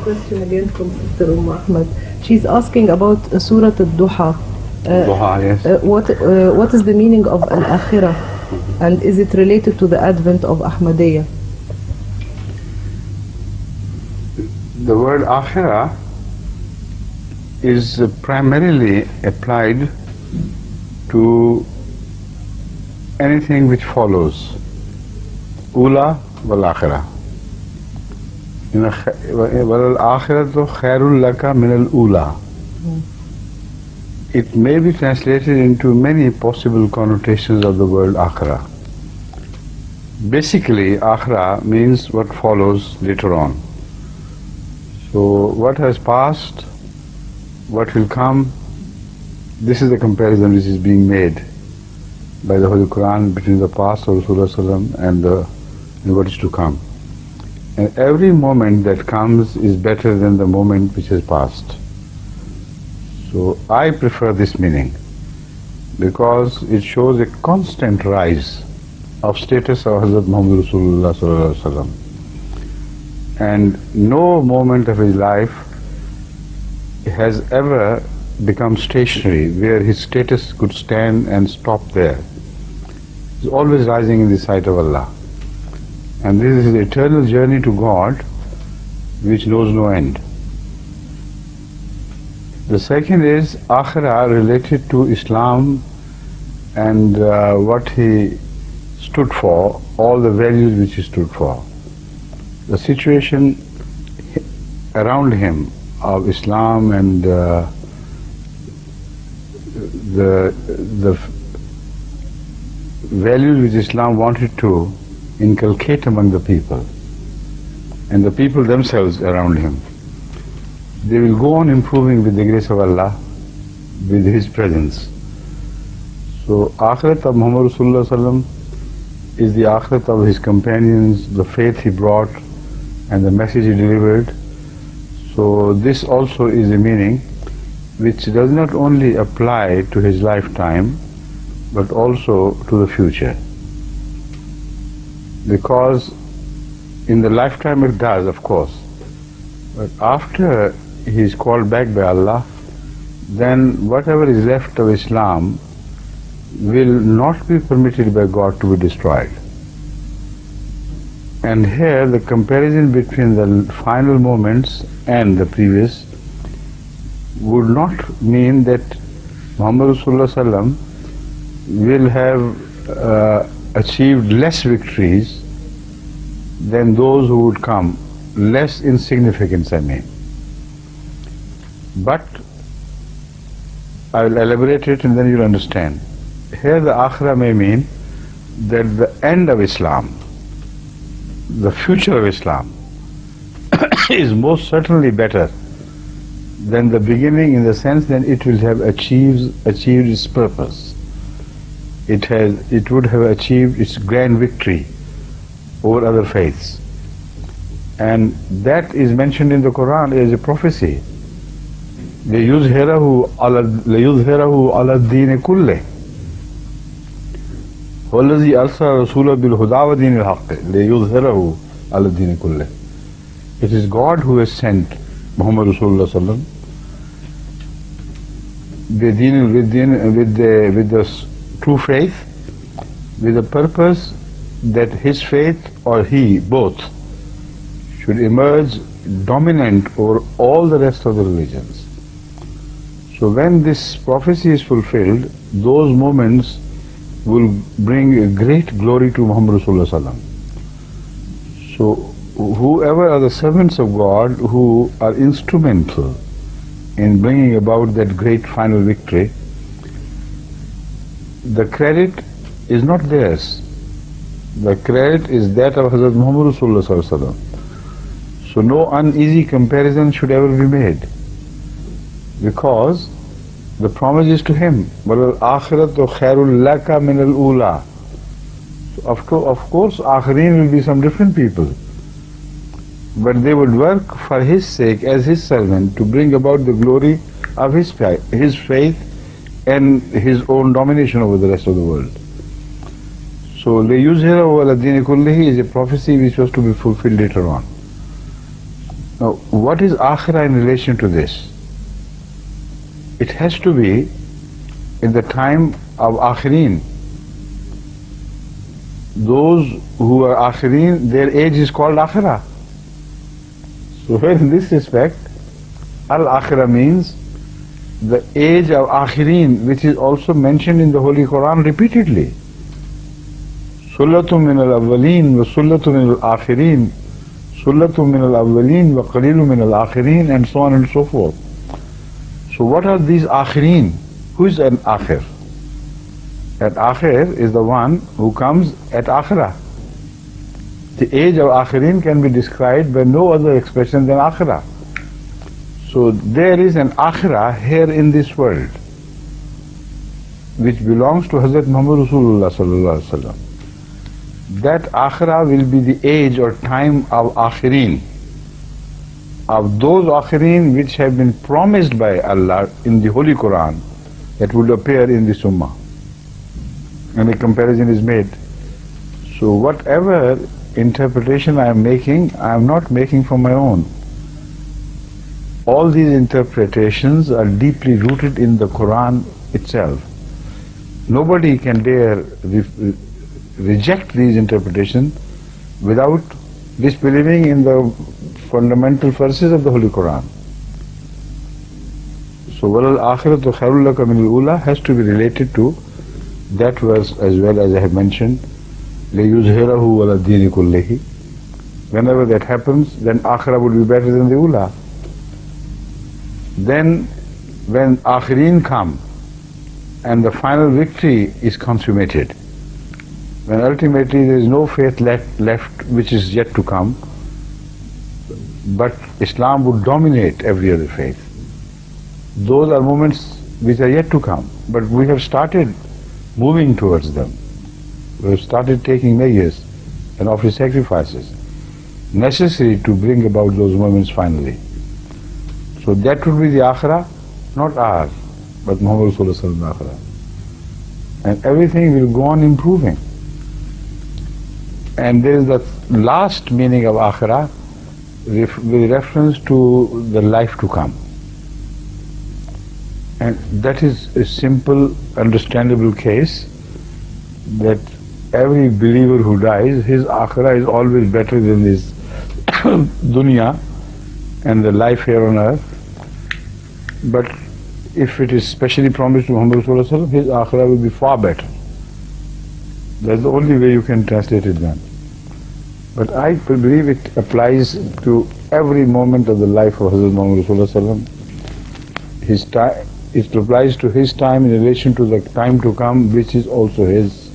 question again from Sister Ahmed. She's asking about Surah Al-Duha. Yes. What is the meaning of Al-Akhirah, and is it related to the advent of Ahmadiya? The word Akhirah is primarily applied to anything which follows. Ula wal Akhirah. Wal Akhiratu khairul laka min al ula. It may be translated into many possible connotations of the word Akhirah. Basically, Akhirah means what follows later on. So what has passed, what will come, this is the comparison which is being made by the Holy Quran between the past of Rasulullah and what is to come. And every moment that comes is better than the moment which has passed. So I prefer this meaning because it shows a constant rise of status of Hazrat Muhammad Rasulullah sallallahu alaihi wasallam. And no moment of his life has ever become stationary where his status could stand and stop there. He's always rising in the sight of Allah. And this is the eternal journey to God which knows no end. The second is Akhirah related to Islam and what he stood for, all the values which he stood for. The situation around him of Islam and the values which Islam wanted to inculcate among the people and the people themselves around him. They will go on improving with the grace of Allah, with His presence. So Akhirat of Muhammad Rasulullah sallam is the Akhirat of his companions, the faith he brought and the message he delivered. So this also is a meaning which does not only apply to his lifetime but also to the future. Because in the lifetime it does, of course, but after he is called back by Allah, then whatever is left of Islam will not be permitted by God to be destroyed. And here the comparison between the final moments and the previous would not mean that Muhammad Rasulullah sallam will have achieved less victories than those who would come, less in significance I mean. But I will elaborate it and then you'll understand. Here the Akhirah may mean that the end of Islam, the future of Islam is most certainly better than the beginning, in the sense that it will have achieved its purpose. It would have achieved its grand victory over other faiths. And that is mentioned in the Quran as a prophecy. لِيُظْهِرَهُ عَلَى الدِّينِ كُلِّهِ وَالَّذِي أَرْسَلَ رَسُولَهُ بِالْهُدَى وَدِينِ الْحَقِّ لِيُظْهِرَهُ عَلَى الدِّينِ كُلِّهِ. It is God who has sent Muhammad Rasulullah sallam with the true faith, with the purpose that his faith or he both should emerge dominant over all the rest of the religions. So when this prophecy is fulfilled, those moments will bring a great glory to Muhammad Rasulullah sallam. So whoever are the servants of God who are instrumental in bringing about that great final victory, the credit is not theirs. The credit is that of Hazrat Muhammad Rasulullah sallallahu alaihi wasallam. So no uneasy comparison should ever be made, because the promise is to him. وَلَلْ آخِرَةُ خَيْرٌ لَكَ مِنَ الْأُولَى. So of course Akhereen will be some different people, but they would work for his sake as his servant to bring about the glory of his faith and his own domination over the rest of the world. So لِيُظْهِرَهُ عَلَى الدِّينِ كُلِّهِ is a prophecy which was to be fulfilled later on. Now, what is Akhirah in relation to this? It has to be in the time of Akhereen. Those who are Akhereen, their age is called Akhirah. So here in this respect, Al-Akhirah means the age of Akhereen, which is also mentioned in the Holy Quran repeatedly. Sullatun min al-awwaleen wa sullatun min al-akhirin, sullatun min al-awwaleen wa qalilun min al-akhirin, and so on and so forth. So what are these Akhereen? Who is an Akhir? An Akhir is the one who comes at Akhirah. The age of Akhereen can be described by no other expression than Akhirah. So there is an Akhirah here in this world, which belongs to Hazrat Muhammad Rasulullah sallallahu alaihi wasallam. That Akhirah will be the age or time of Akhereen, of those Akhereen which have been promised by Allah in the Holy Quran that would appear in this Ummah. And a comparison is made. So whatever interpretation I am making, I am not making from my own. All these interpretations are deeply rooted in the Quran itself. Nobody can dare reject these interpretations without disbelieving in the fundamental verses of the Holy Quran. So وَلَلْ آخِرَةُ خَيْرٌ لَكَ مِنَ الْأُولَى has to be related to that verse as well, as I have mentioned, لِيُظْهِرَهُ عَلَى الدِّينِ كُلِّهِ. Whenever that happens, then Akhirah would be better than the Ula. Then when Akhereen come and the final victory is consummated, when ultimately there is no faith left which is yet to come, but Islam would dominate every other faith. Those are moments which are yet to come, but we have started moving towards them. We have started taking measures and offering sacrifices necessary to bring about those moments finally. So that would be the Akhirah, not ours, but Muhammad Rasulullah sallallahu alaihi wasallam. And everything will go on improving. And there is the last meaning of Akhirah with reference to the life to come. And that is a simple, understandable case that every believer who dies, his Akhirah is always better than his dunya and the life here on earth. But if it is specially promised to Muhammad Rasulullah sallallahu alaihi wasallam, his Akhirah will be far better. That's the only way you can translate it then. But I believe it applies to every moment of the life of Hazrat Muhammad Rasulullah sallallahu alaihi wasallam. His time, it applies to his time in relation to the time to come, which is also his.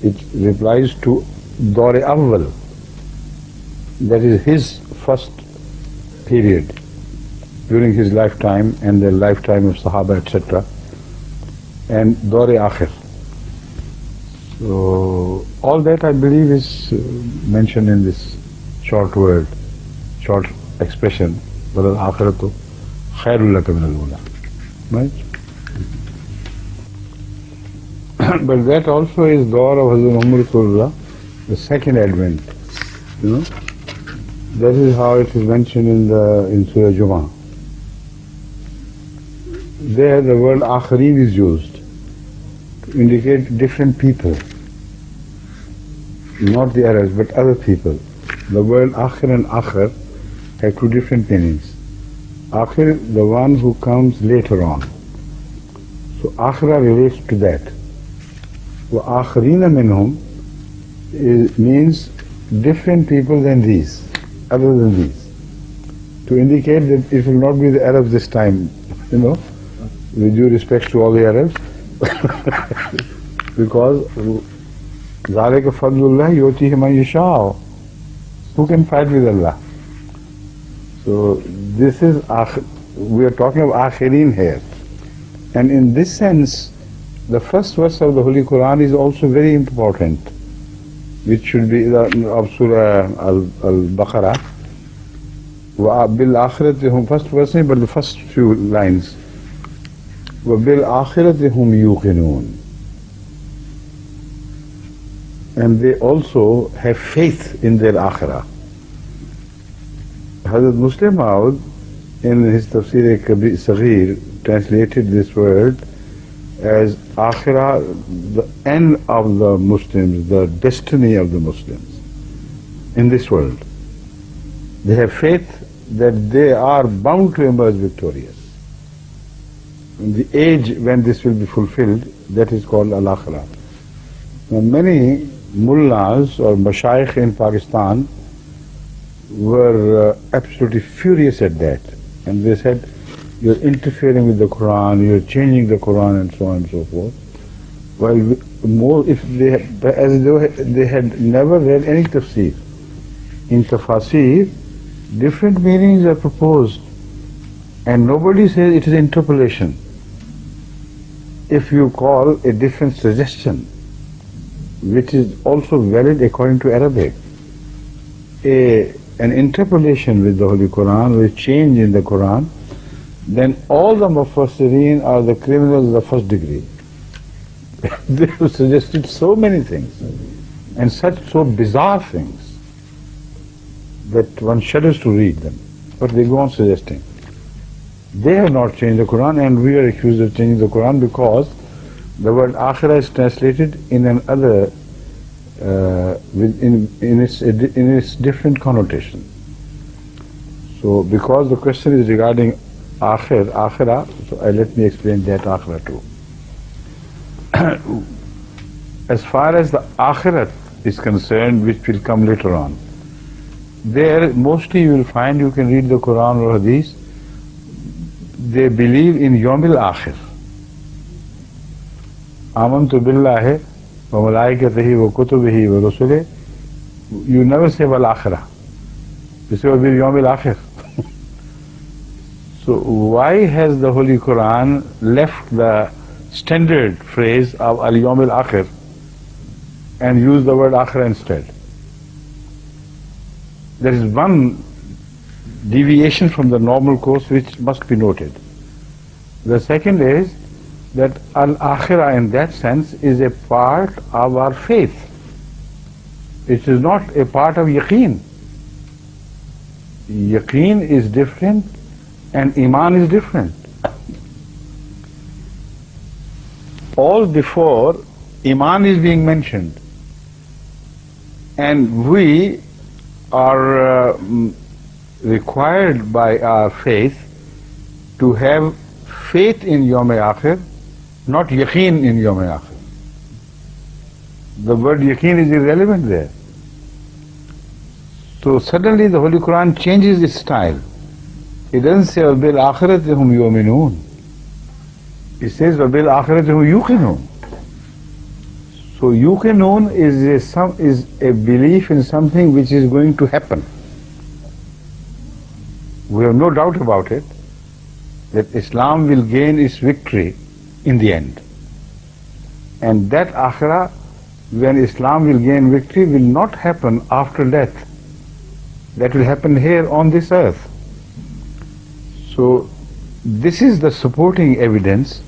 It replies to Dawr Awwal, that is his first period during his lifetime and the lifetime of Sahaba, etc. And Dawr Akhir. So all that I believe is mentioned in this short word, short expression, وَلَلْ آخِرَةُ خَيْرٌ لَكَ مِنَ الْأُولَى. Right? But that also is Dawr of Hazrat Muhammad Rasulullah, the second advent. You know, that is how it is mentioned in Surah Jummah. There the word Akhereen is used to indicate different people, not the Arabs but other people. The word Akhir and Akhir have two different meanings. Akhir, the one who comes later on. So Akhirah relates to that. Wa Akhereen minhum means different people than these, other than these, to indicate that it will not be the Arabs this time, you know, with due respect to all the Arabs, because ذَلِكَ فَضْلُ اللَّهِ يُؤْتِيهِ مَن يَشَاءُ. Who can fight with Allah? So this is, we are talking of Akhereen here. And in this sense, the first verse of the Holy Quran is also very important, which should be of Surah Al-Baqarah. وَبِالْآخِرَةِ هُمْ, first verse, but the first few lines. وَبِالْآخِرَةِ هُمْ يُوقِنُونَ. And they also have faith in their Akhirah. Hazrat Muslim Maud in his Tafsir Saghir translated this word as Akhirah, the end of the Muslims, the destiny of the Muslims in this world. They have faith that they are bound to emerge victorious. In the age when this will be fulfilled, that is called Al-Akhirah. Now many mullahs or mashayikh in Pakistan were absolutely furious at that, and they said, you're interfering with the Quran, you're changing the Quran, and so on and so forth. Well, if they had, as though they had never read any tafsir. In tafsir, different meanings are proposed, and nobody says it is interpolation. If you call a different suggestion, which is also valid according to Arabic, an interpolation with the Holy Quran, with change in the Quran, then all the mufassirin are the criminals of the first degree. They have suggested so many things, and so bizarre things, that one shudders to read them, but they go on suggesting. They have not changed the Quran, and we are accused of changing the Quran because the word Akhirah is translated in another, in its different connotation. So, because the question is regarding Akhirah, so let me explain that Akhirah too. As far as the Akhirat is concerned, which will come later on, there mostly you will find, you can read the Quran or Hadith, they believe in Yawmil Akhir. Amantu billahi wa malaikatihi wa kutubihi wa rusulihi. You never say wal akhirah. You say bil Yawmil Akhir. So why has the Holy Quran left the standard phrase of al Yawmil Akhir and used the word Akhirah instead? There is one deviation from the normal course which must be noted. The second is that Al-Akhirah in that sense is a part of our faith. It is not a part of Yaqeen. Yaqeen is different and Iman is different. All before, Iman is being mentioned, and we are required by our faith to have faith in Yawm Akhir, not Yaqeen in Yawm Akhir. The word Yaqeen is irrelevant there. So suddenly the Holy Quran changes its style. It doesn't say وَبِالْ آخِرَةِ هُمْ يُؤْمِنُونَ. It says وَبِالْ آخِرَةِ هُمْ يُوقِنُونَ. So yuqinun is a belief in something which is going to happen. We have no doubt about it, that Islam will gain its victory in the end. And that Akhirah, when Islam will gain victory, will not happen after death. That will happen here on this earth. So this is the supporting evidence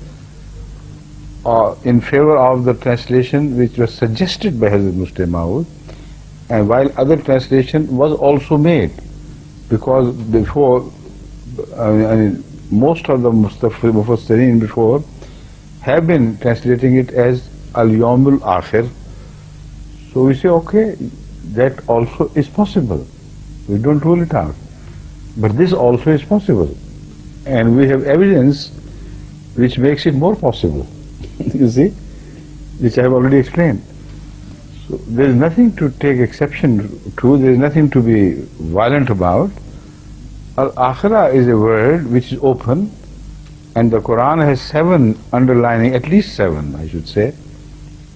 in favor of the translation which was suggested by Hazrat Muslim Maud, and while other translation was also made, because before, most of the Mufassirin before have been translating it as Al-Yawmul Akhir. So we say, okay, that also is possible. We don't rule it out. But this also is possible. And we have evidence which makes it more possible. You see, which I have already explained. So there is nothing to take exception to, there is nothing to be violent about. Al-Akhirah is a word which is open, and the Quran has 7 underlining, at least 7 I should say,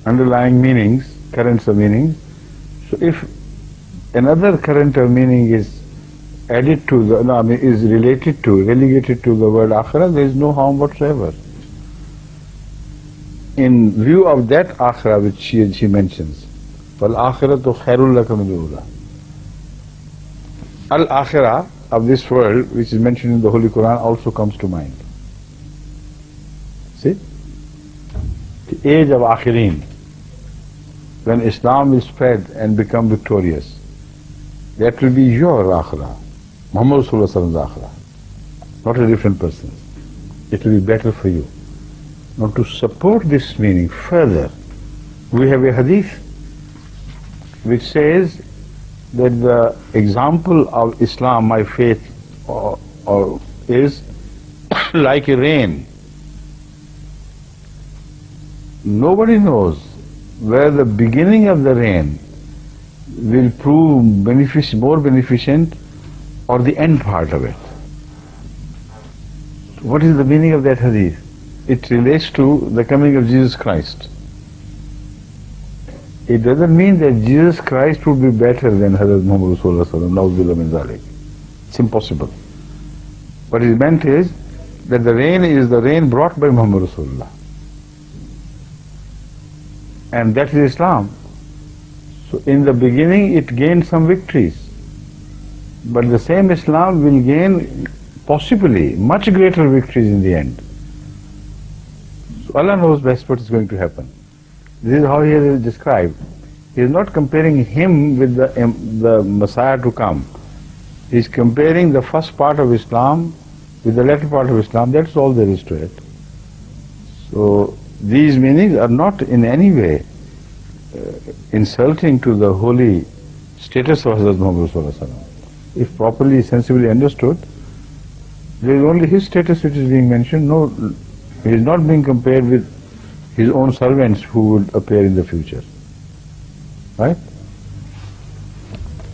underlying meanings, currents of meaning. So if another current of meaning is added to the, is related to, relegated to the word Akhirah, there is no harm whatsoever. In view of that Akhirah which she mentions, وَالْآخِرَةُ خَيْرٌ لَكَ مِنَ الْأُولَى. Al-Akhirah of this world, which is mentioned in the Holy Quran, also comes to mind. See? The age of Akhereen, when Islam will spread and become victorious, that will be your Akhirah. Muhammad Rasulullah Akhirah, not a different person. It will be better for you. Now to support this meaning further, we have a hadith which says that the example of Islam, my faith, is like a rain. Nobody knows where the beginning of the rain will prove more beneficent or the end part of it. What is the meaning of that hadith? It relates to the coming of Jesus Christ. It doesn't mean that Jesus Christ would be better than Hazrat Muhammad Rasulullah Sallallahu Alaihi Wasallam. It's impossible. What is meant is that the rain is the rain brought by Muhammad Rasulullah. And that is Islam. So in the beginning it gained some victories, but the same Islam will gain possibly much greater victories in the end. So Allah knows best what is going to happen. This is how he has described. He is not comparing him with the Messiah to come. He is comparing the first part of Islam with the latter part of Islam. That's all there is to it. So these meanings are not in any way insulting to the holy status of Hazrat Muhammad Sallallahu Alaihi Wasallam. If properly, sensibly understood, there is only his status which is being mentioned. No, he is not being compared with his own servants who would appear in the future. Right?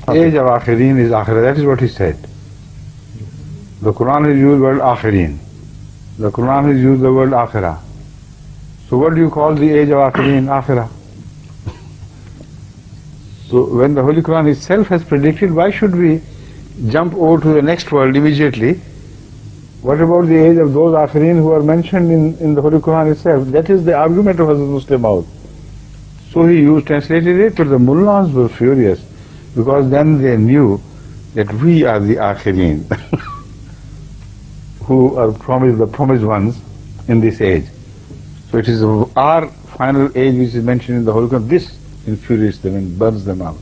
The age of Akhereen is Akhirah. That is what he said. The Quran has used the word Akhereen. The Quran has used the word Akhirah. So what do you call the age of Akhereen? Akhirah. So when the Holy Quran itself has predicted, why should we jump over to the next world immediately? What about the age of those Akhereen who are mentioned in the Holy Quran itself? That is the argument of Hazrat Muslim Maud. So he translated it, but the mullahs were furious, because then they knew that we are the Akhereen who are the promised ones in this age. So it is our final age which is mentioned in the Holy Quran. This infuriates them and burns them out.